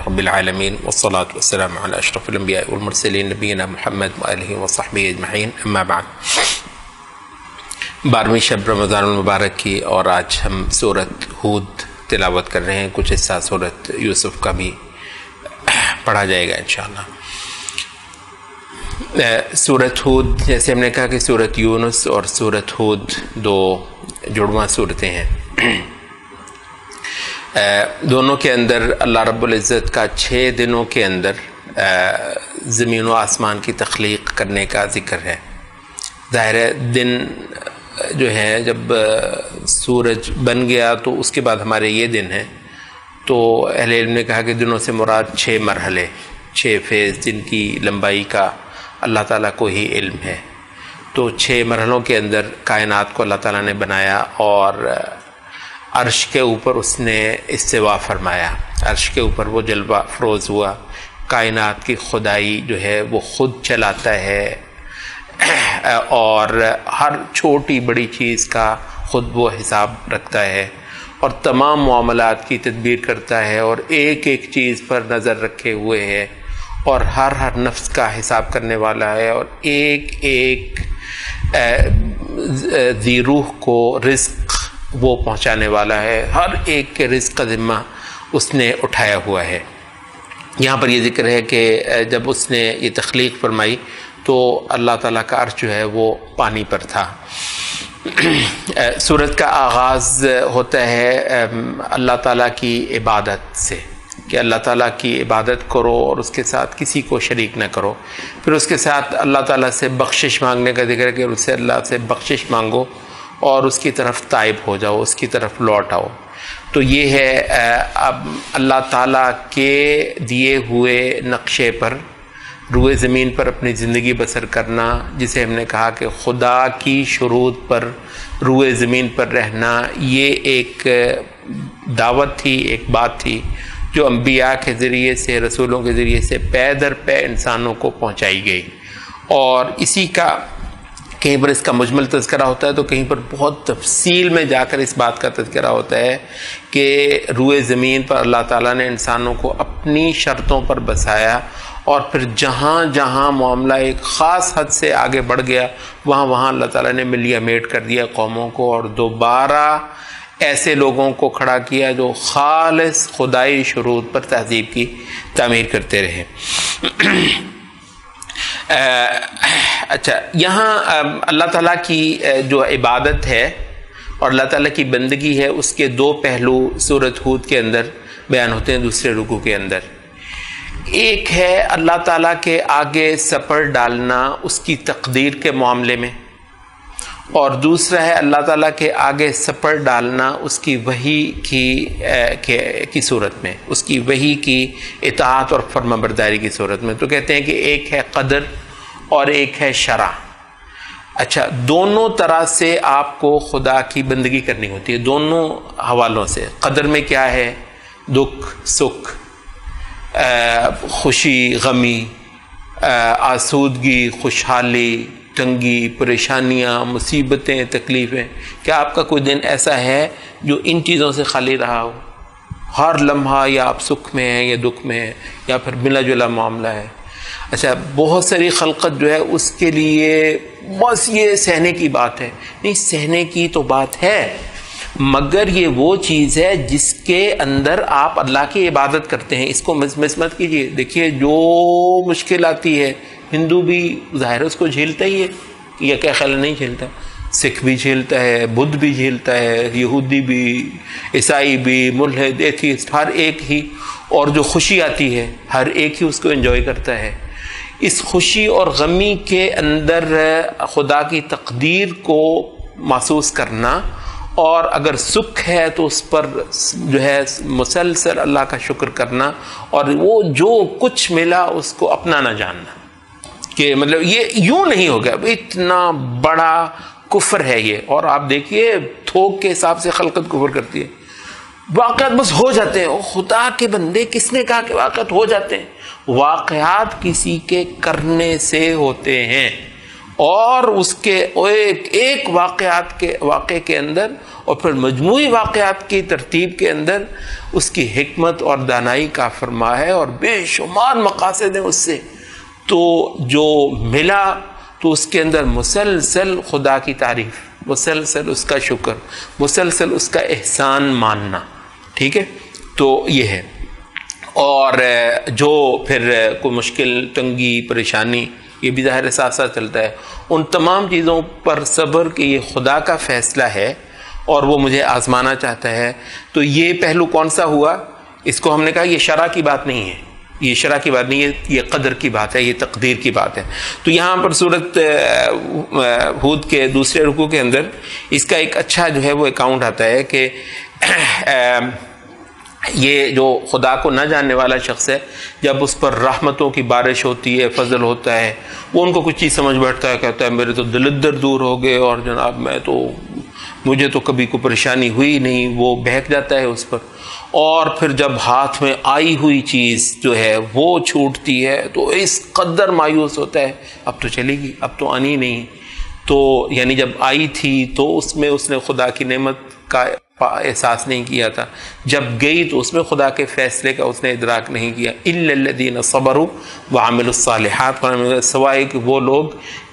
رب العالمین والصلاة والسلام علی اشرف الانبیاء والمرسلین نبینا محمد وآلہ وصحبہ اجمعین، اما بعد۔ 12ویں شب رمضان المبارک کی، اور آج ہم سورۃ ہود تلاوت کر رہے ہیں۔ کچھ حصہ سورۃ یوسف کا بھی پڑھا جائے گا انشاءاللہ۔ سورۃ ہود، جیسے ہم نے کہا کہ سورۃ یونس اور سورۃ ہود دو جڑواں صورتیں ہیں۔ دونوں کے اندر اللہ رب العزت کا 6 دنوں کے اندر زمین و آسمان کی تخلیق کرنے کا ذکر ہے۔ ظاہر ہے دن جو ہے جب سورج بن گیا تو اس کے بعد ہمارے یہ دن ہیں، تو اہل علم نے کہا کہ دنوں سے مراد 6 مرحلے، 6 فیز، جن کی لمبائی کا اللہ تعالیٰ کو ہی علم ہے۔ تو 6 مرحلوں کے اندر کائنات کو اللہ تعالیٰ نے بنایا، اور عرش کے اوپر اس نے استوا فرمایا، عرش کے اوپر وہ جلوہ افروز ہوا۔ کائنات کی خدائی جو ہے وہ خود چلاتا ہے، اور ہر چھوٹی بڑی چیز کا خود وہ حساب رکھتا ہے، اور تمام معاملات کی تدبیر کرتا ہے، اور ایک ایک چیز پر نظر رکھے ہوئے ہے، اور ہر نفس کا حساب کرنے والا ہے، اور ایک ایک ذی روح کو رزق وہ پہنچانے والا ہے۔ ہر ایک کے رزق کا ذمہ اس نے اٹھایا ہوا ہے۔ یہاں پر یہ ذکر ہے کہ جب اس نے یہ تخلیق فرمائی تو اللہ تعالیٰ کا عرش جو ہے وہ پانی پر تھا۔ سورت کا آغاز ہوتا ہے اللہ تعالیٰ کی عبادت سے، کہ اللہ تعالیٰ کی عبادت کرو اور اس کے ساتھ کسی کو شریک نہ کرو۔ پھر اس کے ساتھ اللہ تعالیٰ سے بخشش مانگنے کا ذکر ہے کہ اس سے اللہ سے بخشش مانگو اور اس کی طرف تائب ہو جاؤ، اس کی طرف لوٹ آؤ۔ تو یہ ہے اب اللہ تعالیٰ کے دیے ہوئے نقشے پر روئے زمین پر اپنی زندگی بسر کرنا، جسے ہم نے کہا کہ خدا کی شروط پر روئے زمین پر رہنا، یہ ایک دعوت تھی، ایک بات تھی جو انبیاء کے ذریعے سے، رسولوں کے ذریعے سے پے در پے انسانوں کو پہنچائی گئی۔ اور اسی کا کہیں پر اس کا مجمل تذکرہ ہوتا ہے، تو کہیں پر بہت تفصیل میں جا کر اس بات کا تذکرہ ہوتا ہے کہ روئے زمین پر اللہ تعالیٰ نے انسانوں کو اپنی شرطوں پر بسایا، اور پھر جہاں جہاں معاملہ ایک خاص حد سے آگے بڑھ گیا وہاں وہاں اللہ تعالیٰ نے ملیا میٹ کر دیا قوموں کو، اور دوبارہ ایسے لوگوں کو کھڑا کیا جو خالص خدائی شروط پر تہذیب کی تعمیر کرتے رہے۔ اچھا، یہاں اللہ تعالیٰ کی جو عبادت ہے اور اللہ تعالیٰ کی بندگی ہے، اس کے 2 پہلو سورۃ ہود کے اندر بیان ہوتے ہیں دوسرے رکوع کے اندر۔ ایک ہے اللہ تعالیٰ کے آگے سپر ڈالنا اس کی تقدیر کے معاملے میں، اور دوسرا ہے اللہ تعالیٰ کے آگے سپر ڈالنا اس کی وحی کی صورت میں، اس کی وحی کی اطاعت اور فرمانبرداری کی صورت میں۔ تو کہتے ہیں کہ ایک ہے قدر اور ایک ہے شرع۔ اچھا، دونوں طرح سے آپ کو خدا کی بندگی کرنی ہوتی ہے، دونوں حوالوں سے۔ قدر میں کیا ہے؟ دکھ سکھ، خوشی غمی، آسودگی خوشحالی، تنگی پریشانیاں مصیبتیں تکلیفیں۔ کیا آپ کا کوئی دن ایسا ہے جو ان چیزوں سے خالی رہا ہو؟ ہر لمحہ یا آپ سکھ میں ہیں یا دکھ میں ہیں، یا پھر ملا جلا معاملہ ہے۔ اچھا، بہت ساری خلقت جو ہے اس کے لیے بس یہ سہنے کی بات ہے، نہیں، سہنے کی تو بات ہے، مگر یہ وہ چیز ہے جس کے اندر آپ اللہ کی عبادت کرتے ہیں۔ اس کو مس مت کیجیے۔ دیکھیے، جو مشکل آتی ہے ہندو بھی ظاہر اس کو جھیلتا ہی ہے، یا کیا خیال نہیں جھیلتا؟ سکھ بھی جھیلتا ہے، بدھ بھی جھیلتا ہے، یہودی بھی، عیسائی بھی، ملحد، ایتھیسٹ، ہر ایک ہی۔ اور جو خوشی آتی ہے ہر ایک ہی اس کو انجوائے کرتا ہے۔ اس خوشی اور غمی کے اندر خدا کی تقدیر کو محسوس کرنا، اور اگر سکھ ہے تو اس پر جو ہے مسلسل اللہ کا شکر کرنا، اور وہ جو کچھ ملا اس کو اپنا نہ جاننا، کہ مطلب یہ یوں نہیں ہو گیا، اتنا بڑا کفر ہے یہ۔ اور آپ دیکھیے تھوک کے حساب سے خلقت کفر کرتی ہے، واقعات بس ہو جاتے ہیں۔ خدا کے بندے، کس نے کہا کہ واقعات ہو جاتے ہیں؟ واقعات کسی کے کرنے سے ہوتے ہیں، اور اس کے ایک واقعے کے اندر اور پھر مجموعی واقعات کی ترتیب کے اندر اس کی حکمت اور دانائی کا فرما ہے، اور بے شمار مقاصد ہیں اس سے. تو جو ملا تو اس کے اندر مسلسل خدا کی تعریف، مسلسل اس کا شکر، مسلسل اس کا احسان ماننا. ٹھیک ہے، تو یہ ہے. اور جو پھر کوئی مشکل، تنگی، پریشانی، یہ بھی ظاہر ساتھ ساتھ چلتا ہے. ان تمام چیزوں پر صبر کہ یہ خدا کا فیصلہ ہے اور وہ مجھے آزمانا چاہتا ہے. تو یہ پہلو کون سا ہوا؟ اس کو ہم نے کہا یہ شرع کی بات نہیں ہے، یہ شرع کی بات نہیں ہے، یہ قدر کی بات ہے، یہ تقدیر کی بات ہے. تو یہاں پر سورۃ ہود کے دوسرے رکوع کے اندر اس کا ایک اچھا جو ہے وہ اکاؤنٹ آتا ہے کہ یہ جو خدا کو نہ جاننے والا شخص ہے، جب اس پر رحمتوں کی بارش ہوتی ہے، فضل ہوتا ہے، وہ ان کو کچھ چیز سمجھ بیٹھتا ہے، کہتا ہے میرے تو دلدر دور ہو گئے اور جناب مجھے تو کبھی کوئی پریشانی ہوئی نہیں. وہ بہک جاتا ہے اس پر. اور پھر جب ہاتھ میں آئی ہوئی چیز جو ہے وہ چھوٹتی ہے تو اس قدر مایوس ہوتا ہے، اب تو چلے گی، اب تو آنی نہیں. تو یعنی جب آئی تھی تو اس میں اس نے خدا کی نعمت کا احساس نہیں کیا تھا، جب گئی تو اس میں خدا کے فیصلے کا اس نے ادراک نہیں کیا. الا الذین صبروا وعملوا الصالحات، سوائے کہ وہ لوگ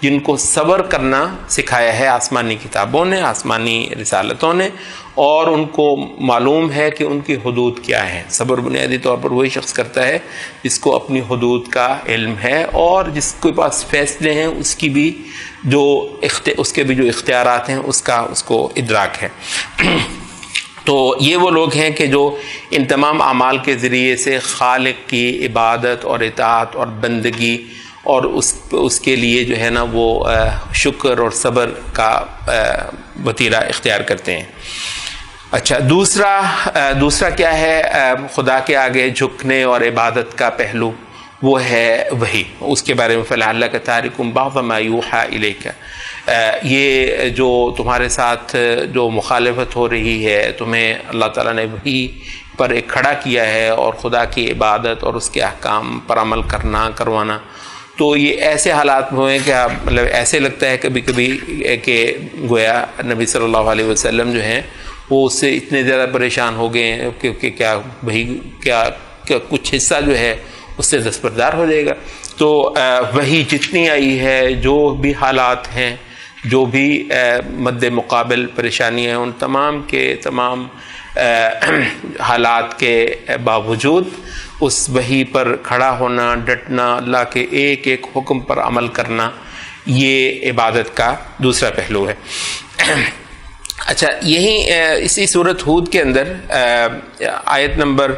جن کو صبر کرنا سکھایا ہے آسمانی کتابوں نے، آسمانی رسالتوں نے، اور ان کو معلوم ہے کہ ان کی حدود کیا ہے. صبر بنیادی طور پر وہی شخص کرتا ہے جس کو اپنی حدود کا علم ہے اور جس کے پاس فیصلے ہیں اس کے بھی جو اختیارات ہیں اس کو ادراک ہے. تو یہ وہ لوگ ہیں کہ جو ان تمام اعمال کے ذریعے سے خالق کی عبادت اور اطاعت اور بندگی اور اس کے لیے جو ہے نا وہ شکر اور صبر کا وتیرہ اختیار کرتے ہیں. اچھا، دوسرا کیا ہے خدا کے آگے جھکنے اور عبادت کا پہلو؟ وہ ہے وحی. اس کے بارے میں فَلَعَلَّكَ تَارِكٌ بَعْضَ مَا يُوحَىٰ إِلَيْكَ، یہ جو تمہارے ساتھ جو مخالفت ہو رہی ہے، تمہیں اللہ تعالیٰ نے وحی پر ایک کھڑا کیا ہے اور خدا کی عبادت اور اس کے احکام پر عمل کروانا. تو یہ ایسے حالات میں ہوئے کہ مطلب ایسے لگتا ہے کبھی کبھی کہ گویا نبی صلی اللہ علیہ وسلم جو ہیں وہ اس سے اتنے زیادہ پریشان ہو گئے ہیں کہ کیا کچھ حصہ جو ہے اس سے دستبردار ہو جائے گا. تو وہی جتنی آئی ہے، جو بھی حالات ہیں، جو بھی مد مقابل پریشانی ہیں، ان تمام کے تمام حالات کے باوجود اس وحی پر کھڑا ہونا، ڈٹنا، اللہ کے ایک ایک حکم پر عمل کرنا، یہ عبادت کا دوسرا پہلو ہے. اچھا، یہی اسی سورۃ ہود کے اندر آیت نمبر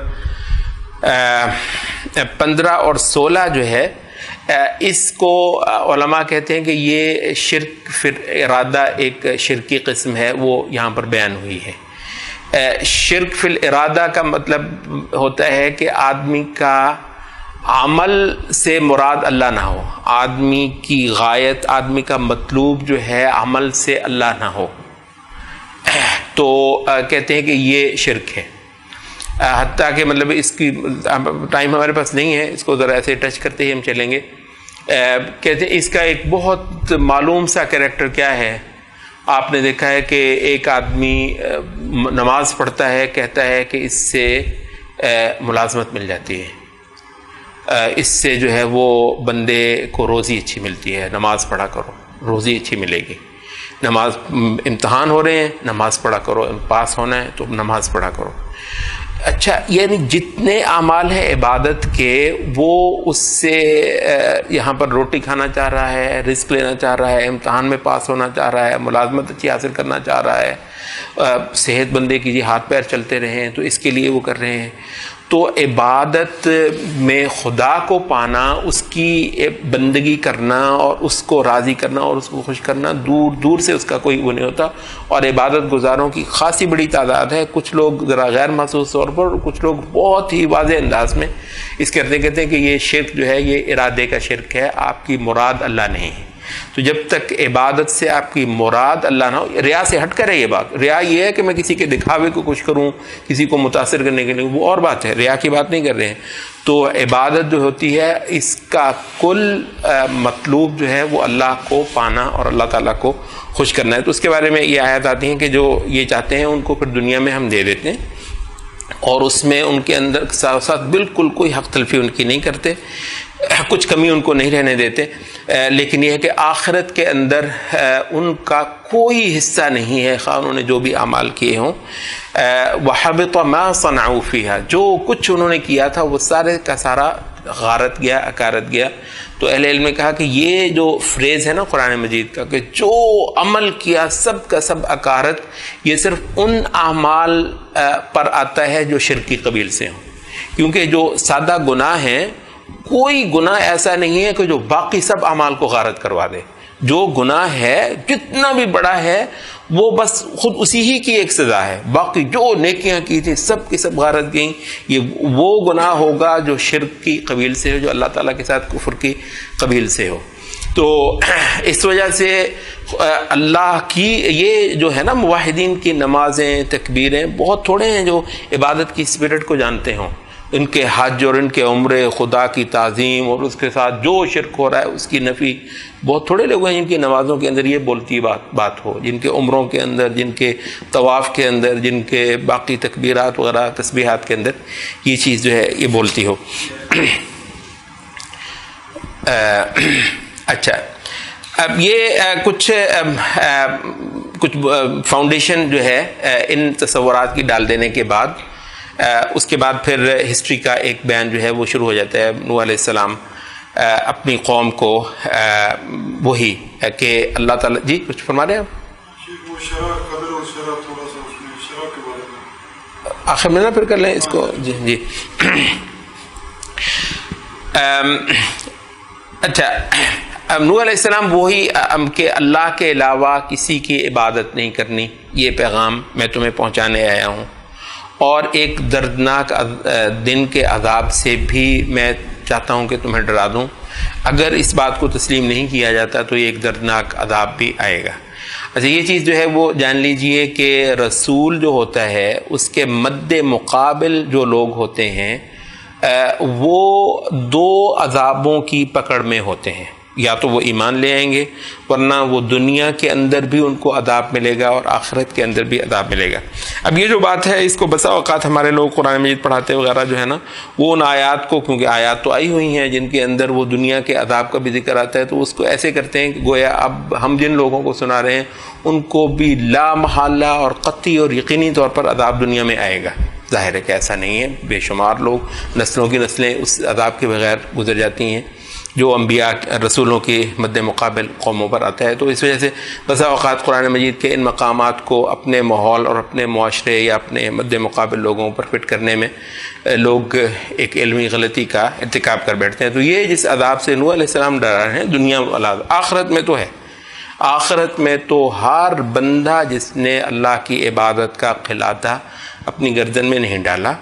15 اور 16 جو ہے، اس کو علماء کہتے ہیں کہ یہ شرک فی الارادہ ایک شرکی قسم ہے، وہ یہاں پر بیان ہوئی ہے. شرک فی الارادہ کا مطلب ہوتا ہے کہ آدمی کا عمل سے مراد اللہ نہ ہو، آدمی کی غایت، آدمی کا مطلوب جو ہے عمل سے اللہ نہ ہو، تو کہتے ہیں کہ یہ شرک ہے. حتیٰ کہ مطلب اس کی ٹائم ہمارے پاس نہیں ہے، اس کو ذرا ایسے ٹچ کرتے ہی ہم چلیں گے. کہتے ہیں اس کا ایک بہت معلوم سا کریکٹر کیا ہے. آپ نے دیکھا ہے کہ ایک آدمی نماز پڑھتا ہے، کہتا ہے کہ اس سے ملازمت مل جاتی ہے، اس سے جو ہے وہ بندے کو روزی اچھی ملتی ہے، نماز پڑھا کرو روزی اچھی ملے گی. نماز، امتحان ہو رہے ہیں، نماز پڑھا کرو، پاس ہونا ہے تو نماز پڑھا کرو. اچھا، یعنی جتنے اعمال ہیں عبادت کے، وہ اس سے یہاں پر روٹی کھانا چاہ رہا ہے، رزق لینا چاہ رہا ہے، امتحان میں پاس ہونا چاہ رہا ہے، ملازمت اچھی حاصل کرنا چاہ رہا ہے، صحت بندے کی ہاتھ پیر چلتے رہیں تو اس کے لیے وہ کر رہے ہیں. تو عبادت میں خدا کو پانا، اس کی بندگی کرنا اور اس کو راضی کرنا اور اس کو خوش کرنا، دور دور سے اس کا کوئی وہ نہیں ہوتا. اور عبادت گزاروں کی خاصی بڑی تعداد ہے. کچھ لوگ ذرا غیر محسوس طور پر، اور کچھ لوگ بہت ہی واضح انداز میں اس کہتے ہیں کہ یہ شرک جو ہے یہ ارادے کا شرک ہے، آپ کی مراد اللہ نہیں ہے. تو جب تک عبادت سے آپ کی مراد اللہ نہ ہو، ریا سے ہٹ کر ہے یہ بات، ریا یہ ہے کہ میں کسی کے دکھاوے کو کچھ کروں، کسی کو متاثر کرنے کے لیے، وہ اور بات ہے، ریا کی بات نہیں کر رہے ہیں. تو عبادت جو ہوتی ہے اس کا کل مطلوب جو ہے وہ اللہ کو پانا اور اللہ تعالیٰ کو خوش کرنا ہے. تو اس کے بارے میں یہ آیات آتی ہیں کہ جو یہ چاہتے ہیں ان کو پھر دنیا میں ہم دے دیتے ہیں، اور اس میں ان کے اندر ساتھ ساتھ بالکل کوئی حق تلفی ان کی نہیں کرتے، کچھ کمی ان کو نہیں رہنے دیتے. لیکن یہ ہے کہ آخرت کے اندر ان کا کوئی حصہ نہیں ہے، خواہ انہوں نے جو بھی اعمال کیے ہوں. وَحَبِطَ مَا صَنَعُوا فِيهَا، جو کچھ انہوں نے کیا تھا وہ سارے کا سارا غارت گیا، اکارت گیا. تو اہل علم نے کہا کہ یہ جو فریز ہے نا قرآن مجید کا کہ جو عمل کیا سب کا سب اکارت، یہ صرف ان اعمال پر آتا ہے جو شرک کی قبیل سے ہوں. کیونکہ جو سادہ گناہ ہیں، کوئی گناہ ایسا نہیں ہے کہ جو باقی سب اعمال کو غارت کروا دے. جو گناہ ہے جتنا بھی بڑا ہے وہ بس خود اسی ہی کی ایک سزا ہے، باقی جو نیکیاں کی تھی سب کی سب غارت گئیں. یہ وہ گناہ ہوگا جو شرک کی قبیل سے ہو، جو اللہ تعالیٰ کے ساتھ کفر کی قبیل سے ہو. تو اس وجہ سے اللہ کی یہ جو ہے نا موحدین کی نمازیں، تکبیریں بہت تھوڑے ہیں جو عبادت کی اسپرٹ کو جانتے ہوں. ان کے حج اور ان کے عمرے، خدا کی تعظیم اور اس کے ساتھ جو شرک ہو رہا ہے اس کی نفی، بہت تھوڑے لوگ ہیں جن کی نمازوں کے اندر یہ بولتی بات ہو، جن کے عمروں کے اندر، جن کے طواف کے اندر، جن کے باقی تکبیرات وغیرہ تسبیحات کے اندر یہ چیز جو ہے یہ بولتی ہو. اچھا، اب یہ کچھ فاؤنڈیشن جو ہے ان تصورات کی ڈال دینے کے بعد، اس کے بعد پھر ہسٹری کا ایک بیان جو ہے وہ شروع ہو جاتا ہے. نوح علیہ السلام اپنی قوم کو وہی کہ اللہ تعالیٰ جی کچھ فرما رہے ہیں آخر میں نا پھر کر لیں اس کو. جی اچھا، نوح علیہ السلام وہی کہ اللہ کے علاوہ کسی کی عبادت نہیں کرنی، یہ پیغام میں تمہیں پہنچانے آیا ہوں، اور ایک دردناک دن کے عذاب سے بھی میں چاہتا ہوں کہ تمہیں ڈرا دوں. اگر اس بات کو تسلیم نہیں کیا جاتا تو یہ ایک دردناک عذاب بھی آئے گا. اچھا، یہ چیز جو ہے وہ جان لیجئے کہ رسول جو ہوتا ہے اس کے مد مقابل جو لوگ ہوتے ہیں وہ دو عذابوں کی پکڑ میں ہوتے ہیں. یا تو وہ ایمان لے آئیں گے، ورنہ وہ دنیا کے اندر بھی ان کو عذاب ملے گا اور آخرت کے اندر بھی عذاب ملے گا. اب یہ جو بات ہے اس کو بسا اوقات ہمارے لوگ قرآن مجید پڑھاتے وغیرہ جو ہے نا، وہ ان آیات کو، کیونکہ آیات تو آئی ہوئی ہیں جن کے اندر وہ دنیا کے عذاب کا بھی ذکر آتا ہے، تو اس کو ایسے کرتے ہیں کہ گویا اب ہم جن لوگوں کو سنا رہے ہیں ان کو بھی لا محالہ اور قطعی اور یقینی طور پر عذاب دنیا میں آئے گا. ظاہر ہے کہ ایسا نہیں ہے، بے شمار لوگ، نسلوں کی نسلیں اس عذاب کے بغیر گزر جاتی ہیں جو انبیاء رسولوں کے مد مقابل قوموں پر آتا ہے. تو اس وجہ سے بسا اوقات قرآن مجید کے ان مقامات کو اپنے ماحول اور اپنے معاشرے یا اپنے مد مقابل لوگوں پر فٹ کرنے میں لوگ ایک علمی غلطی کا ارتکاب کر بیٹھتے ہیں. تو یہ جس عذاب سے نوح علیہ السلام ڈرا رہے ہیں دنیا والا، آخرت میں تو ہے. آخرت میں تو ہر بندہ جس نے اللہ کی عبادت کا قلادہ اپنی گردن میں نہیں ڈالا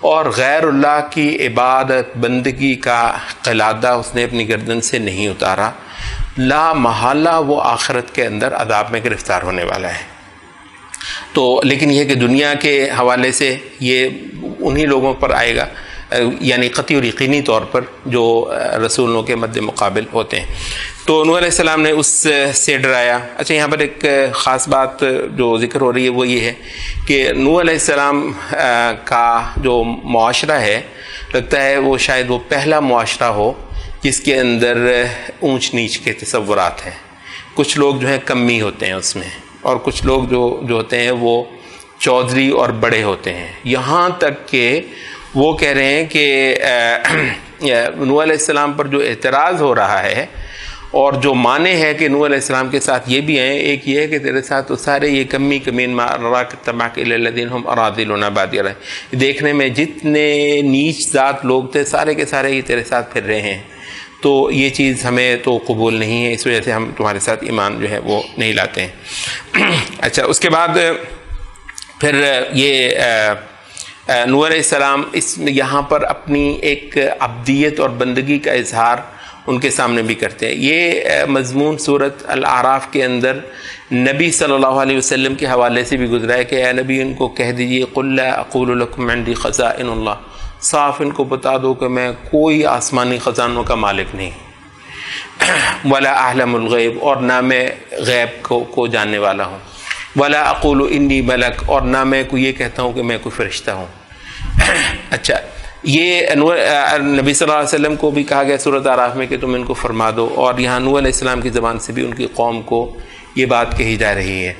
اور غیر اللہ کی عبادت بندگی کا قلادہ اس نے اپنی گردن سے نہیں اتارا، لا محالہ وہ آخرت کے اندر عذاب میں گرفتار ہونے والا ہے. تو لیکن یہ کہ دنیا کے حوالے سے یہ انہی لوگوں پر آئے گا، یعنی قطعی اور یقینی طور پر جو رسولوں کے مد مقابل ہوتے ہیں. تو نوح علیہ السلام نے اس سے ڈرایا. اچھا، یہاں پر ایک خاص بات جو ذکر ہو رہی ہے وہ یہ ہے کہ نوح علیہ السلام کا جو معاشرہ ہے، لگتا ہے وہ شاید وہ پہلا معاشرہ ہو جس کے اندر اونچ نیچ کے تصورات ہیں. کچھ لوگ جو ہیں کمی ہوتے ہیں اس میں، اور کچھ لوگ جو ہوتے ہیں وہ چودھری اور بڑے ہوتے ہیں. یہاں تک کہ وہ کہہ رہے ہیں کہ نوح علیہ السلام پر جو اعتراض ہو رہا ہے اور جو معنی ہے کہ نوح علیہ السلام کے ساتھ یہ بھی ہیں، ایک یہ ہے کہ تیرے ساتھ تو سارے یہ کمی کمین ما اراک تماک الی الذین هم اراذلون بادی الرأی، دیکھنے میں جتنے نیچ ذات لوگ تھے سارے کے سارے یہ تیرے ساتھ پھر رہے ہیں، تو یہ چیز ہمیں تو قبول نہیں ہے، اس وجہ سے ہم تمہارے ساتھ ایمان جو ہے وہ نہیں لاتے ہیں. اچھا، اس کے بعد پھر یہ نوح علیہ السلام اس یہاں پر اپنی ایک عبدیت اور بندگی کا اظہار ان کے سامنے بھی کرتے ہیں. یہ مضمون سورۃ الاعراف کے اندر نبی صلی اللہ علیہ وسلم کے حوالے سے بھی گزرا ہے کہ اے نبی ان کو کہہ دیجئے قل لا اقول لکم عندی خزائن اللہ، صاف ان کو بتا دو کہ میں کوئی آسمانی خزانوں کا مالک نہیں، ولا اعلم الغیب، اور نہ میں غیب کو جاننے والا ہوں، ولا اقول انی ملک، اور نہ میں کو یہ کہتا ہوں کہ میں کوئی فرشتہ ہوں. اچھا، یہ نبی صلی اللہ علیہ وسلم کو بھی کہا گیا سورۃ اعراف میں کہ تم ان کو فرما دو، اور یہاں نوح علیہ السلام کی زبان سے بھی ان کی قوم کو یہ بات کہی جا رہی ہے.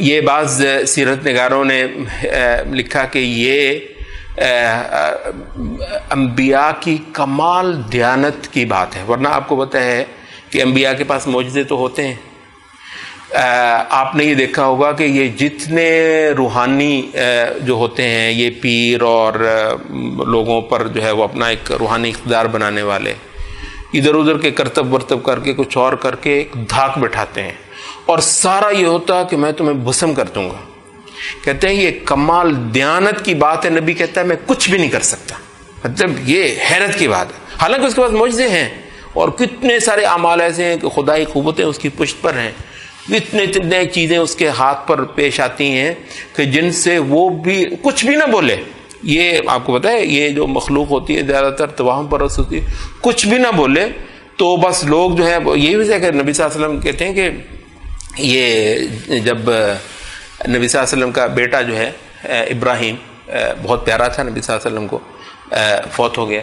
یہ بعض سیرت نگاروں نے لکھا کہ یہ انبیاء کی کمال دیانت کی بات ہے، ورنہ آپ کو پتہ ہے کہ انبیاء کے پاس معجزے تو ہوتے ہیں. آپ نے یہ دیکھا ہوگا کہ یہ جتنے روحانی جو ہوتے ہیں، یہ پیر اور لوگوں پر جو ہے وہ اپنا ایک روحانی اقتدار بنانے والے، ادھر ادھر کے کرتب ورتب کر کے کچھ اور کر کے ایک دھاک بٹھاتے ہیں، اور سارا یہ ہوتا کہ میں تمہیں بھسم کر دوں گا. کہتے ہیں یہ کمال دیانت کی بات ہے. نبی کہتا ہے میں کچھ بھی نہیں کر سکتا، مطلب یہ حیرت کی بات ہے. حالانکہ اس کے پاس معجزے ہیں اور کتنے سارے اعمال ایسے ہیں کہ خدائی قوتیں اس کی پشت پر ہیں، اتنے چیزیں اس کے ہاتھ پر پیش آتی ہیں کہ جن سے وہ بھی کچھ بھی نہ بولے. یہ آپ کو پتہ ہے یہ جو مخلوق ہوتی ہے زیادہ تر توہم پرست ہوتی ہے، کچھ بھی نہ بولے تو بس لوگ جو ہے یہی وجہ ہے کہ نبی صلی اللہ علیہ وسلم کہتے ہیں کہ یہ جب نبی صلی اللہ علیہ وسلم کا بیٹا جو ہے ابراہیم بہت پیارا تھا نبی صلی اللہ علیہ وسلم کو، فوت ہو گیا.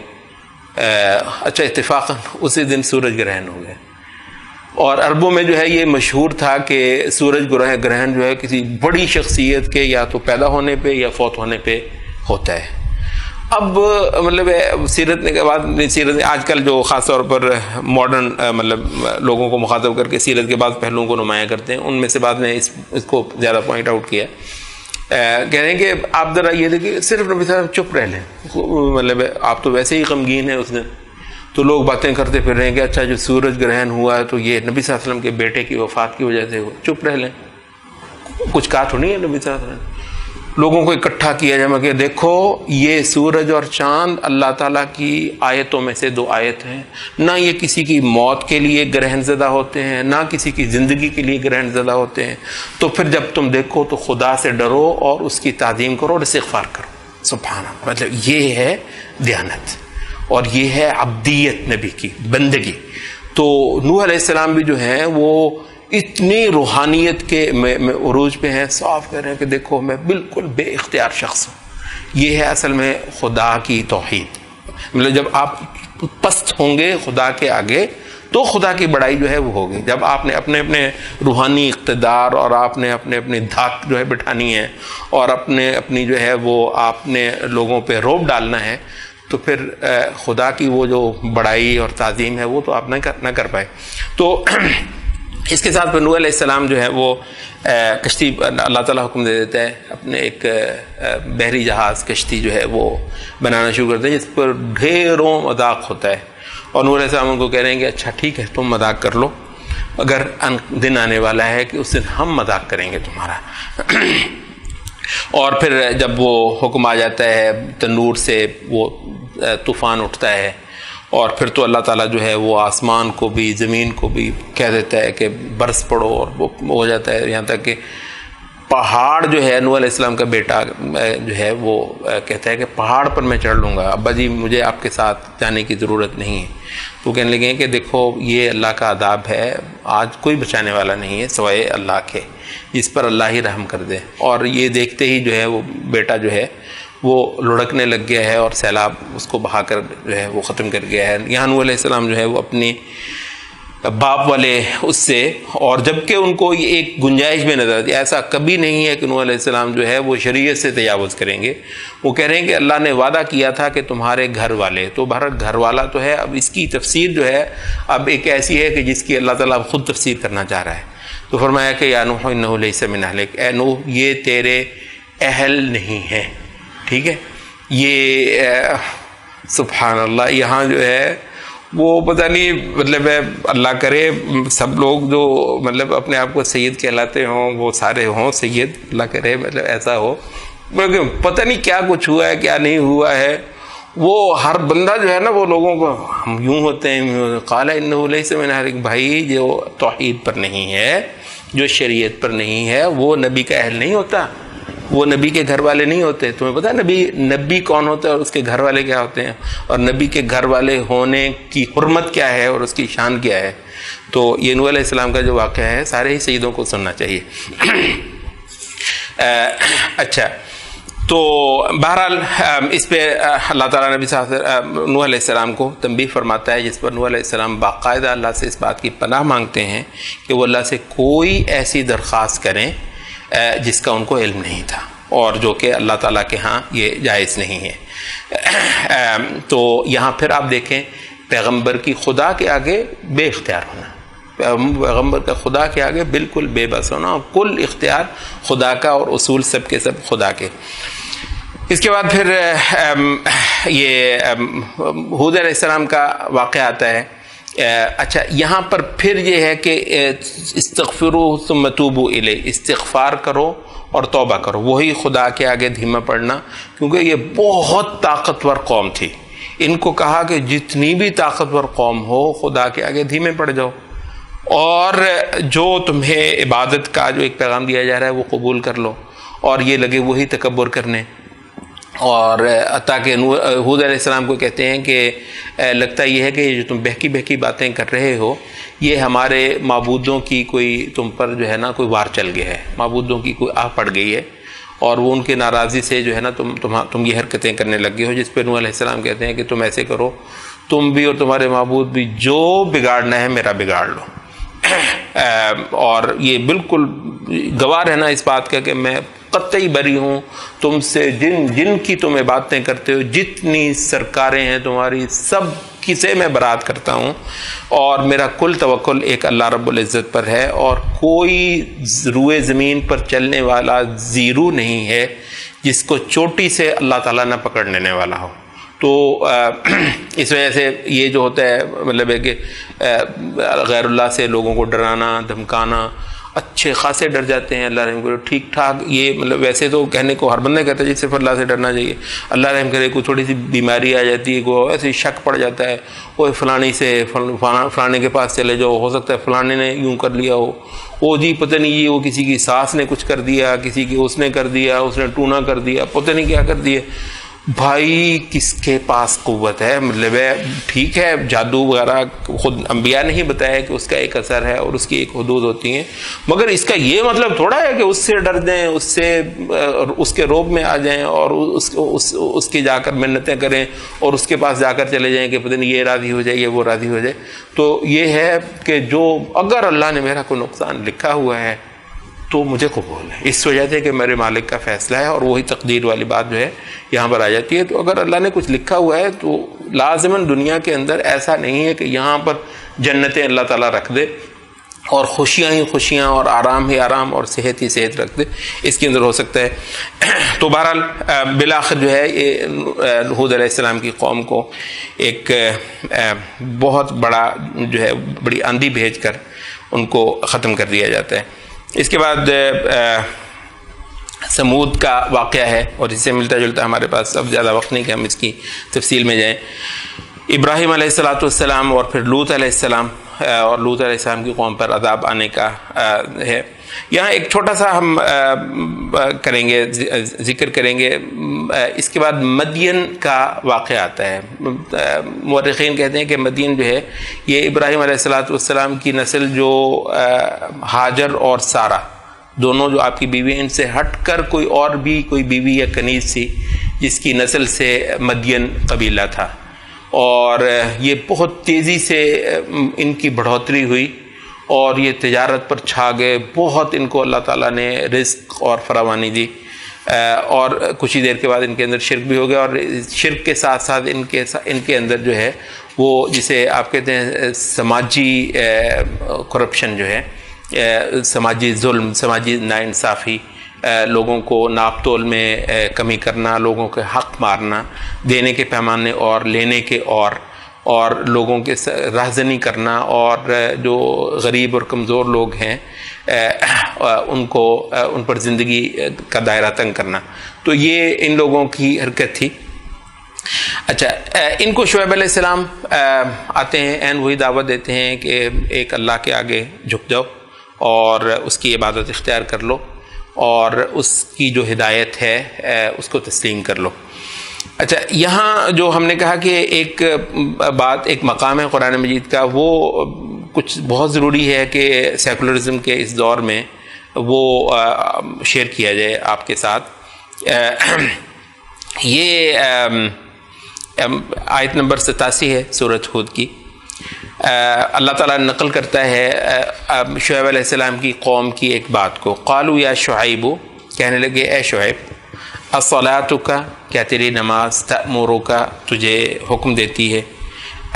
اچھا، اتفاقاً اسی دن سورج گرہن ہو گیا، اور عربوں میں جو ہے یہ مشہور تھا کہ سورج گرہن جو ہے کسی بڑی شخصیت کے یا تو پیدا ہونے پہ یا فوت ہونے پہ ہوتا ہے. اب مطلب سیرت کے بعد سیرت آج کل جو خاص طور پر ماڈرن مطلب لوگوں کو مخاطب کر کے سیرت کے بعد پہلوؤں کو نمایاں کرتے ہیں، ان میں سے بعد میں اس کو زیادہ پوائنٹ آؤٹ کیا. کہہ رہے ہیں کہ آپ ذرا یہ دیکھیں صرف نبی صلی اللہ علیہ وسلم چپ رہ لیں، مطلب آپ تو ویسے ہی غمگین ہیں اس دن، تو لوگ باتیں کرتے پھر رہے ہیں کہ اچھا جو سورج گرہن ہوا ہے تو یہ نبی صلی اللہ علیہ وسلم کے بیٹے کی وفات کی وجہ سے ہوا. چپ رہ لیں، کچھ کہا تو نہیں ہے نبی صلی اللہ علیہ وسلم. لوگوں کو اکٹھا کیا جمع کہ دیکھو یہ سورج اور چاند اللہ تعالیٰ کی آیتوں میں سے 2 آیت ہیں، نہ یہ کسی کی موت کے لیے گرہن زدہ ہوتے ہیں نہ کسی کی زندگی کے لیے گرہن زدہ ہوتے ہیں. تو پھر جب تم دیکھو تو خدا سے ڈرو اور اس کی تعظیم کرو اور استغفار کرو. سبحان اللہ، مطلب یہ ہے دیانت اور یہ ہے عبدیت نبی کی بندگی. تو نوح علیہ السلام بھی جو ہیں وہ اتنی روحانیت کے عروج پہ ہیں، صاف کہہ رہے ہیں کہ دیکھو میں بالکل بے اختیار شخص ہوں. یہ ہے اصل میں خدا کی توحید. مطلب جب آپ پست ہوں گے خدا کے آگے تو خدا کی بڑائی جو ہے وہ ہوگی. جب آپ نے اپنے اپنے روحانی اقتدار اور آپ نے اپنے دھاک جو ہے بٹھانی ہے اور اپنی جو ہے وہ آپ نے لوگوں پہ روب ڈالنا ہے، تو پھر خدا کی وہ جو بڑائی اور تعظیم ہے وہ تو آپ نہ کر پائے. تو اس کے ساتھ پھر نوح علیہ السلام جو ہے وہ کشتی اللہ تعالیٰ حکم دے دیتا ہے، اپنے ایک بحری جہاز کشتی جو ہے وہ بنانا شروع کرتے ہیں جس پر ڈھیروں مذاق ہوتا ہے. اور نوح علیہ السلام ان کو کہہ رہے ہیں کہ اچھا ٹھیک ہے تم مذاق کر لو، اگر دن آنے والا ہے کہ اس دن ہم مذاق کریں گے تمہارا. اور پھر جب وہ حکم آ جاتا ہے تنور سے وہ طوفان اٹھتا ہے، اور پھر تو اللہ تعالیٰ جو ہے وہ آسمان کو بھی زمین کو بھی کہہ دیتا ہے کہ برس پڑو، اور وہ ہو جاتا ہے یہاں تک کہ پہاڑ جو ہے نوح علیہ السلام کا بیٹا جو ہے وہ کہتا ہے کہ پہاڑ پر میں چڑھ لوں گا، ابا جی مجھے آپ کے ساتھ جانے کی ضرورت نہیں ہے. تو کہنے لگے کہ دیکھو یہ اللہ کا عذاب ہے، آج کوئی بچانے والا نہیں ہے سوائے اللہ کے، جس پر اللہ ہی رحم کر دے. اور یہ دیکھتے ہی جو ہے وہ بیٹا جو ہے وہ لڑکنے لگ گیا ہے اور سیلاب اس کو بہا کر جو ہے وہ ختم کر گیا ہے. یہاں نوح علیہ السلام جو ہے وہ اپنی باپ والے اس سے، اور جبکہ ان کو یہ ایک گنجائش بھی نظر آتی ہے، ایسا کبھی نہیں ہے کہ نوح علیہ السلام جو ہے وہ شریعت سے تجاوز کریں گے. وہ کہہ رہے ہیں کہ اللہ نے وعدہ کیا تھا کہ تمہارے گھر والے، تو بہرحال گھر والا تو ہے، اب اس کی تفسیر جو ہے اب ایک ایسی ہے کہ جس کی اللہ تعالیٰ خود تفسیر کرنا چاہ رہا ہے. تو فرمایا کہ یا نوح انہ لیس من اہلک، اے نوح یہ تیرے اہل نہیں ہیں. ٹھیک ہے، یہ سبحان اللہ یہاں جو ہے وہ پتہ نہیں مطلب اللہ کرے سب لوگ جو مطلب اپنے آپ کو سید کہلاتے ہوں وہ سارے ہوں سید، اللہ کرے مطلب ایسا ہو. پتہ نہیں کیا کچھ ہوا ہے کیا نہیں ہوا ہے، وہ ہر بندہ جو ہے نا وہ لوگوں کو ہم یوں ہوتے ہیں، قال انہ لیس من اہلک، بھائی جو توحید پر نہیں ہے، جو شریعت پر نہیں ہے، وہ نبی کا اہل نہیں ہوتا، وہ نبی کے گھر والے نہیں ہوتے۔ تمہیں پتہ ہے نبی کون ہوتا ہے اور اس کے گھر والے کیا ہوتے ہیں، اور نبی کے گھر والے ہونے کی حرمت کیا ہے اور اس کی شان کیا ہے؟ تو یہ نوح علیہ السلام کا جو واقعہ ہے سارے ہی سیدوں کو سننا چاہیے۔ اچھا، تو بہرحال اس پہ اللہ تعالیٰ نبی نوح علیہ السلام کو تنبیہ فرماتا ہے، جس پر نوح علیہ السلام باقاعدہ اللہ سے اس بات کی پناہ مانگتے ہیں کہ وہ اللہ سے کوئی ایسی درخواست کریں جس کا ان کو علم نہیں تھا، اور جو کہ اللہ تعالیٰ کے ہاں یہ جائز نہیں ہے۔ تو یہاں پھر آپ دیکھیں پیغمبر کی خدا کے آگے بے اختیار ہونا، پیغمبر کا خدا کے آگے بالکل بے بس ہونا، اور کل اختیار خدا کا اور اصول سب کے سب خدا کے۔ اس کے بعد پھر یہ ہود علیہ السلام کا واقعہ آتا ہے۔ اچھا، یہاں پر پھر یہ ہے کہ استغفروا ثم توبوا الیہ، استغفار کرو اور توبہ کرو، وہی خدا کے آگے دھیما پڑنا، کیونکہ یہ بہت طاقتور قوم تھی۔ ان کو کہا کہ جتنی بھی طاقتور قوم ہو خدا کے آگے دھیمے پڑ جاؤ، اور جو تمہیں عبادت کا جو ایک پیغام دیا جا رہا ہے وہ قبول کر لو، اور یہ لگے وہی تکبر کرنے۔ اور تاکہ ہود علیہ السلام کو کہتے ہیں کہ لگتا یہ ہے کہ جو تم بہکی بہکی باتیں کر رہے ہو یہ ہمارے معبودوں کی کوئی تم پر جو ہے نا کوئی وار چل گیا ہے، معبودوں کی کوئی آہ پڑ گئی ہے، اور وہ ان کے ناراضی سے جو ہے نا تم یہ حرکتیں کرنے لگ گئے ہو، جس پہ نوح علیہ السلام کہتے ہیں کہ تم ایسے کرو، تم بھی اور تمہارے معبود بھی جو بگاڑنا ہے میرا بگاڑ لو۔ اور یہ بالکل گواہ رہنا اس بات کا کہ میں قطعی بری ہوں تم سے، جن کی تم عبادتیں کرتے ہو، جتنی سرکاریں ہیں تمہاری، سب کی سے میں برات کرتا ہوں، اور میرا کل توکل ایک اللہ رب العزت پر ہے، اور کوئی روئے زمین پر چلنے والا زیرو نہیں ہے جس کو چوٹی سے اللہ تعالیٰ نہ پکڑ لینے والا ہو۔ تو اس وجہ سے یہ جو ہوتا ہے مطلب ہے کہ غیر اللہ سے لوگوں کو ڈرانا دھمکانا، اچھے خاصے ڈر جاتے ہیں، اللہ رحم کرے ٹھیک ٹھاک، یہ مطلب ویسے تو کہنے کو ہر بندہ کہتا ہے جی صرف اللہ سے ڈرنا چاہیے، اللہ رحم کرے کوئی تھوڑی سی بیماری آ جاتی ہے، کوئی ایسے شک پڑ جاتا ہے، وہ فلانی سے فلانے کے پاس چلے جاؤ، ہو سکتا ہے فلانے نے یوں کر لیا ہو، وہ جی پتہ نہیں یہ وہ کسی کی ساس نے کچھ کر دیا، کسی کی اس نے کر دیا، اس نے ٹونا کر دیا، پتہ نہیں کیا کر دیا۔ بھائی کس کے پاس قوت ہے؟ مطلب ہے ٹھیک ہے جادو وغیرہ خود انبیاء نے ہی بتایا کہ اس کا ایک اثر ہے اور اس کی ایک حدود ہوتی ہیں، مگر اس کا یہ مطلب تھوڑا ہے کہ اس سے ڈر دیں، اس سے اس کے روب میں آ جائیں اور اس کی جا کر منتیں کریں اور اس کے پاس جا کر چلے جائیں کہ پتہ نہیں یہ راضی ہو جائے یہ وہ راضی ہو جائے۔ تو یہ ہے کہ جو اگر اللہ نے میرا کوئی نقصان لکھا ہوا ہے تو مجھے قبول ہے، اس وجہ سے کہ میرے مالک کا فیصلہ ہے، اور وہی تقدیر والی بات جو ہے یہاں پر آ جاتی ہے۔ تو اگر اللہ نے کچھ لکھا ہوا ہے تو لازماً دنیا کے اندر ایسا نہیں ہے کہ یہاں پر جنتیں اللہ تعالیٰ رکھ دے اور خوشیاں ہی خوشیاں اور آرام ہی آرام اور صحت ہی صحت رکھ دے، اس کے اندر ہو سکتا ہے۔ تو بہرحال بالآخر جو ہے یہ ہود علیہ السلام کی قوم کو ایک بہت بڑا جو ہے بڑی آندھی بھیج کر ان کو ختم کر دیا جاتا ہے۔ اس کے بعد سمود کا واقعہ ہے، اور اس سے ملتا جلتا ہمارے پاس اب زیادہ وقت نہیں کہ ہم اس کی تفصیل میں جائیں۔ ابراہیم علیہ السلام اور پھر لوط علیہ السلام، اور لوط علیہ السلام کی قوم پر عذاب آنے کا ہے۔ یہاں ایک چھوٹا سا ہم کریں گے ذکر کریں گے، اس کے بعد مدین کا واقعہ آتا ہے۔ مورخین کہتے ہیں کہ مدین جو ہے یہ ابراہیم علیہ السلام کی نسل جو ہاجر اور سارہ دونوں جو آپ کی بیوی، ان سے ہٹ کر کوئی اور بھی کوئی بیوی یا کنیز تھی جس کی نسل سے مدین قبیلہ تھا، اور یہ بہت تیزی سے ان کی بڑھوتری ہوئی اور یہ تجارت پر چھا گئے، بہت ان کو اللہ تعالیٰ نے رزق اور فراوانی دی، اور کچھ ہی دیر کے بعد ان کے اندر شرک بھی ہو گیا، اور شرک کے ساتھ ساتھ ان کے اندر جو ہے وہ جسے آپ کہتے ہیں سماجی کرپشن جو ہے، سماجی ظلم، سماجی ناانصافی، لوگوں کو ناپ تول میں کمی کرنا، لوگوں کے حق مارنا، دینے کے پیمانے اور لینے کے اور لوگوں کے رہزنی کرنا، اور جو غریب اور کمزور لوگ ہیں ان پر زندگی کا دائرہ تنگ کرنا۔ تو یہ ان لوگوں کی حرکت تھی، اچھا، ان کو شعیب علیہ السلام آتے ہیں، عین وہی دعوت دیتے ہیں کہ ایک اللہ کے آگے جھک جاؤ اور اس کی عبادت اختیار کر لو اور اس کی جو ہدایت ہے اس کو تسلیم کر لو۔ اچھا، یہاں جو ہم نے کہا کہ ایک بات، ایک مقام ہے قرآن مجید کا، وہ کچھ بہت ضروری ہے کہ سیکولرزم کے اس دور میں وہ شیئر کیا جائے آپ کے ساتھ۔ یہ آیت نمبر 87 ہے سورۃ ہود کی۔ اللہ تعالیٰ نقل کرتا ہے شعیب علیہ السلام کی قوم کی ایک بات کو، قالوا یا شعیب، کہنے لگے اے شعیب، الصلاۃک، کیا تیری نماز، تأمرک، تجھے حکم دیتی ہے،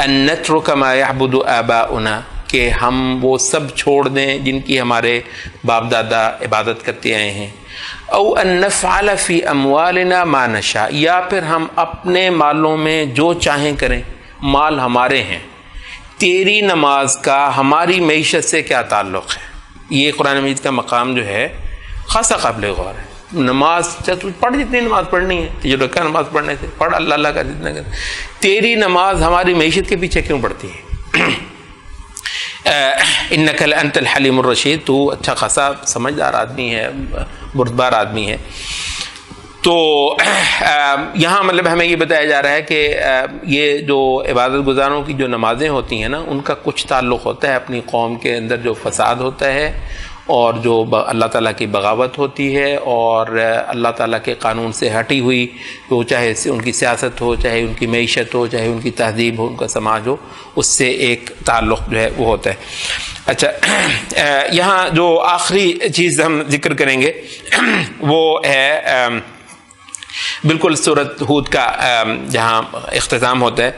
ان نترک ما یعبد آباؤنا، کہ ہم وہ سب چھوڑ دیں جن کی ہمارے باپ دادا عبادت کرتے آئے ہیں، او ان نفعل فی اموالنا ما نشاء، یا پھر ہم اپنے مالوں میں جو چاہیں کریں، مال ہمارے ہیں، تیری نماز کا ہماری معیشت سے کیا تعلق ہے؟ یہ قرآن مجید کا مقام جو ہے خاصا قابل غور ہے۔ نماز پڑھ، جتنی نماز پڑھنی ہے، تجھے رکھا نماز پڑھنے سے، پڑھ اللہ اللہ کا جتنا کر، تیری نماز ہماری معیشت کے پیچھے کیوں پڑتی ہے؟ انک لانت الحلیم الرشید، تو اچھا خاصا سمجھدار آدمی ہے، بردبار آدمی ہے۔ تو یہاں مطلب ہمیں یہ بتایا جا رہا ہے کہ یہ جو عبادت گزاروں کی جو نمازیں ہوتی ہیں نا، ان کا کچھ تعلق ہوتا ہے اپنی قوم کے اندر جو فساد ہوتا ہے اور جو اللہ تعالیٰ کی بغاوت ہوتی ہے اور اللہ تعالیٰ کے قانون سے ہٹی ہوئی، وہ چاہے ان کی سیاست ہو، چاہے ان کی معیشت ہو، چاہے ان کی تہذیب ہو، ان کا سماج ہو، اس سے ایک تعلق جو ہے وہ ہوتا ہے۔ اچھا، یہاں جو آخری چیز ہم ذکر کریں گے وہ ہے بالکل سورۃ ہود کا جہاں اختتام ہوتا ہے۔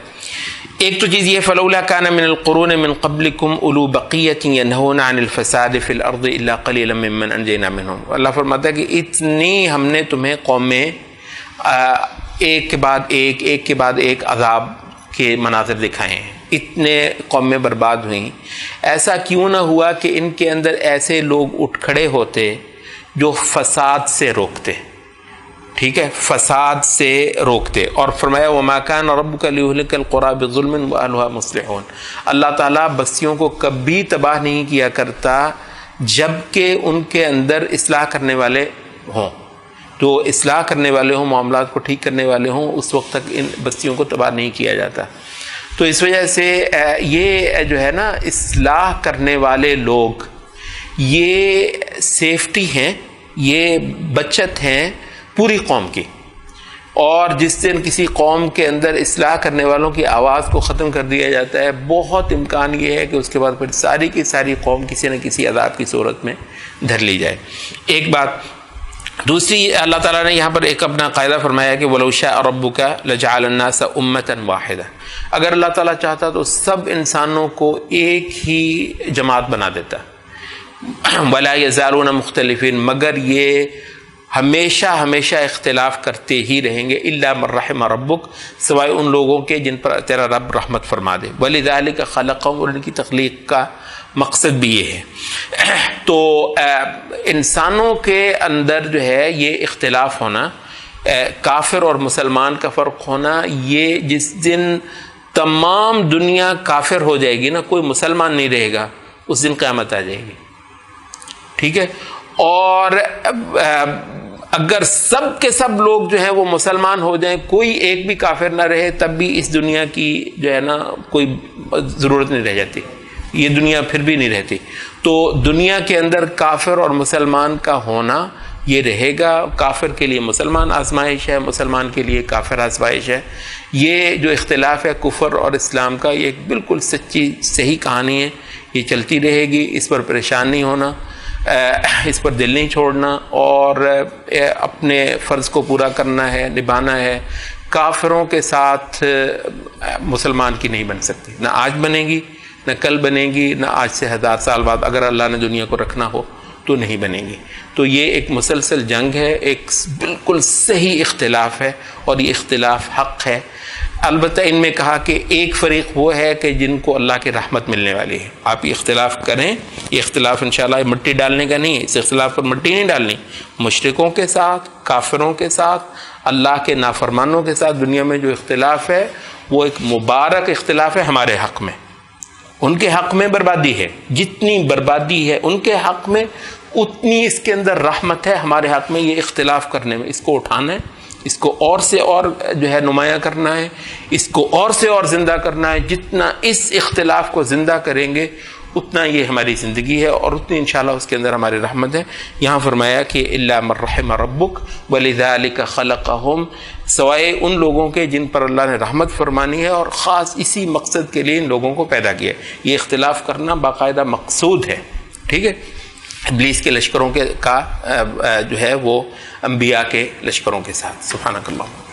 ایک تو چیز یہ، فلولا کان من القرون من قبلکم اولو بقیۃ ینہون عن الفساد فی الارض الا قلیلا ممن انجینا منہم، اللہ فرماتا ہے کہ اتنی ہم نے تمہیں قوم میں ایک کے بعد ایک، ایک کے بعد ایک عذاب کے مناظر دکھائے ہیں، اتنے قومیں برباد ہوئیں، ایسا کیوں نہ ہوا کہ ان کے اندر ایسے لوگ اٹھ کھڑے ہوتے جو فساد سے روکتے، ٹھیک ہے، فساد سے روکتے۔ اور فرمایا وما كان ربك ليهلك القرى بظلم واهلها مصلحون، اللہ تعالیٰ بستیوں کو کبھی تباہ نہیں کیا کرتا جب کہ ان کے اندر اصلاح کرنے والے ہوں، جو اصلاح کرنے والے ہوں، معاملات کو ٹھیک کرنے والے ہوں، اس وقت تک ان بستیوں کو تباہ نہیں کیا جاتا۔ تو اس وجہ سے یہ جو ہے نا، اصلاح کرنے والے لوگ یہ سیفٹی ہیں، یہ بچت ہیں پوری قوم کی، اور جس دن کسی قوم کے اندر اصلاح کرنے والوں کی آواز کو ختم کر دیا جاتا ہے، بہت امکان یہ ہے کہ اس کے بعد پھر ساری کی ساری قوم کسی نہ کسی عذاب کی صورت میں دھر لی جائے۔ ایک بات۔ دوسری، اللہ تعالیٰ نے یہاں پر ایک اپنا قاعدہ فرمایا کہ وَلَوْ شَاءَ رَبُّكَ لَجَعَلَ النَّاسَ أُمَّةً وَاحِدَةً، اگر اللہ تعالیٰ چاہتا تو سب انسانوں کو ایک ہی جماعت بنا دیتا، وَلَا يَزَالُونَ مُخْتَلِفِينَ، مگر یہ ہمیشہ ہمیشہ اختلاف کرتے ہی رہیں گے، الا من رحم ربک، سوائے ان لوگوں کے جن پر تیرا رب رحمت فرما دے، وَلِذَلِكَ خَلَقَهُمْ، اور ان کی تخلیق کا مقصد بھی یہ ہے۔ تو انسانوں کے اندر جو ہے یہ اختلاف ہونا، کافر اور مسلمان کا فرق ہونا، یہ جس دن تمام دنیا کافر ہو جائے گی نا، کوئی مسلمان نہیں رہے گا، اس دن قیامت آ جائے گی، ٹھیک ہے۔ اور اگر سب کے سب لوگ جو ہیں وہ مسلمان ہو جائیں، کوئی ایک بھی کافر نہ رہے، تب بھی اس دنیا کی جو ہے نا کوئی ضرورت نہیں رہ جاتی، یہ دنیا پھر بھی نہیں رہتی۔ تو دنیا کے اندر کافر اور مسلمان کا ہونا یہ رہے گا، کافر کے لیے مسلمان آزمائش ہے، مسلمان کے لیے کافر آزمائش ہے۔ یہ جو اختلاف ہے کفر اور اسلام کا، یہ ایک بالکل سچی صحیح کہانی ہے، یہ چلتی رہے گی، اس پر پریشان نہیں ہونا، اس پر دل نہیں چھوڑنا، اور اپنے فرض کو پورا کرنا ہے، نبھانا ہے۔ کافروں کے ساتھ مسلمان کی نہیں بن سکتی، نہ آج بنے گی، نہ کل بنے گی، نہ آج سے 1000 سال بعد اگر اللہ نے دنیا کو رکھنا ہو تو نہیں بنے گی۔ تو یہ ایک مسلسل جنگ ہے، ایک بالکل صحیح اختلاف ہے، اور یہ اختلاف حق ہے۔ البتہ ان میں کہا کہ ایک فریق وہ ہے کہ جن کو اللہ کی رحمت ملنے والی ہے. آپ یہ اختلاف کریں، یہ اختلاف انشاءاللہ مٹی ڈالنے کا نہیں ہے، اس اختلاف پر مٹی نہیں ڈالنی. مشرکوں کے ساتھ، کافروں کے ساتھ، اللہ کے نافرمانوں کے ساتھ دنیا میں جو اختلاف ہے وہ ایک مبارک اختلاف ہے ہمارے حق میں. ان کے حق میں بربادی ہے، جتنی بربادی ہے ان کے حق میں اتنی اس کے اندر رحمت ہے ہمارے حق میں. یہ اختلاف کرنے میں، اس کو اٹھانا ہے، اس کو اور سے اور جو ہے نمایاں کرنا ہے، اس کو اور سے اور زندہ کرنا ہے. جتنا اس اختلاف کو زندہ کریں گے اتنا یہ ہماری زندگی ہے اور اتنی انشاءاللہ اس کے اندر ہماری رحمت ہے. یہاں فرمایا کہ الا من رحم ربک ولذلک خلقہم، سوائے ان لوگوں کے جن پر اللہ نے رحمت فرمانی ہے اور خاص اسی مقصد کے لیے ان لوگوں کو پیدا کیا. یہ اختلاف کرنا باقاعدہ مقصود ہے. ٹھیک ہے، ابلیس کے لشکروں کا جو ہے وہ انبیاء کے لشکروں کے ساتھ. سبحانک اللہم.